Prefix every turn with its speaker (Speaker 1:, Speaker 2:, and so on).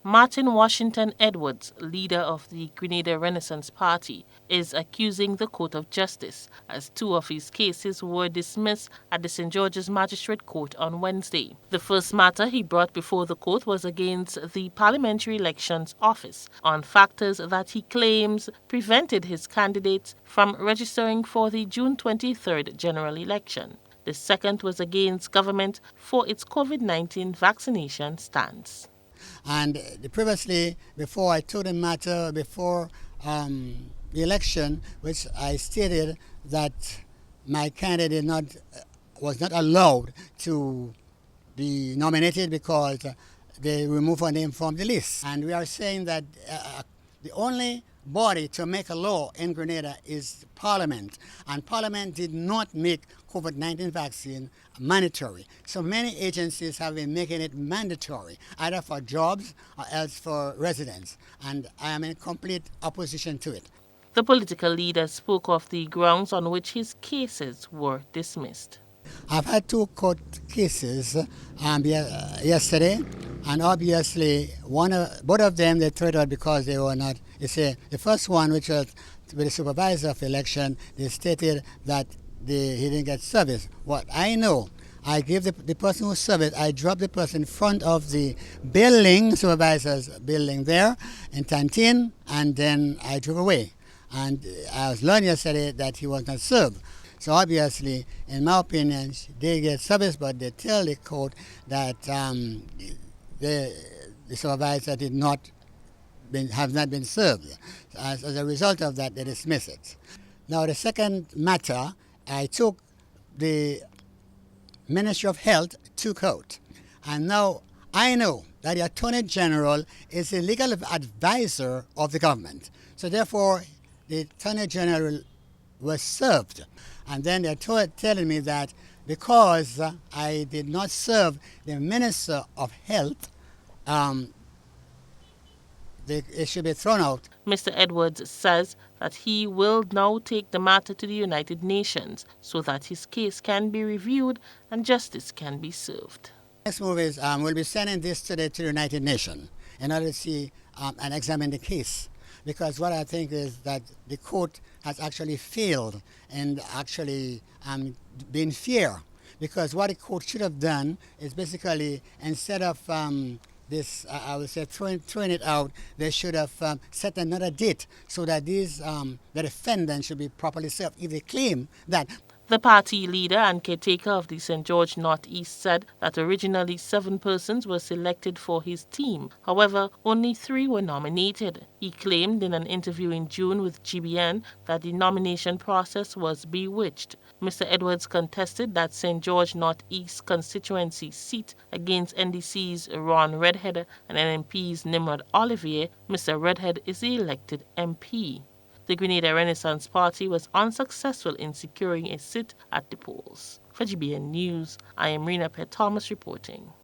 Speaker 1: Martin Washington Edwards, leader of the Grenada Renaissance Party, is accusing the Court of Justice as two of his cases were dismissed at the St. George's Magistrate Court on Wednesday. The first matter he brought before the court was against the Parliamentary Elections Office on factors that he claims prevented his candidates from registering for the June 23rd general election. The second was against government for its COVID-19 vaccination stance.
Speaker 2: And previously, before I took the matter before the election, which I stated that my candidate was not allowed to be nominated because they removed her name from the list. And we are saying that the only body to make a law in Grenada is Parliament, and Parliament did not make COVID-19 vaccine mandatory. So many agencies have been making it mandatory, either for jobs or else for residents, and I am in complete opposition to it.
Speaker 1: The political leader spoke of the grounds on which his cases were dismissed.
Speaker 2: I've had two court cases yesterday, and obviously both of them they threw it out because they were not. You see, the first one, which was with the supervisor of election, they stated that he didn't get service. What I know, I gave the person who service, I dropped the person in front of the building, supervisor's building there in Tantin, and then I drove away. And I was learned yesterday that he was not served. So obviously, in my opinion, they get service, but they tell the court that the supervisor have not been served. As a result of that, they dismiss it. Now, the second matter, I took the Ministry of Health to court. And now I know that the Attorney General is the legal advisor of the government. So therefore, the Attorney General was served. And then they're telling me that because I did not serve the Minister of Health, it should be thrown out.
Speaker 1: Mr. Edwards says that he will now take the matter to the United Nations so that his case can be reviewed and justice can be served.
Speaker 2: Next move is we'll be sending this to the United Nations in order to see and examine the case. Because what I think is that the court has actually failed in actually being fair. Because what the court should have done is basically, instead of this, I would say, throwing it out, they should have set another date so that the defendant should be properly served. If they claim that.
Speaker 1: The party leader and caretaker of the St. George Northeast said that originally 7 persons were selected for his team. However, only 3 were nominated. He claimed in an interview in June with GBN that the nomination process was bewitched. Mr. Edwards contested that St. George Northeast constituency seat against NDC's Ron Redhead and NMP's Nimrod Olivier. Mr. Redhead is the elected MP. The Grenada Renaissance Party was unsuccessful in securing a seat at the polls. For GBN News, I am Rena Pett Thomas reporting.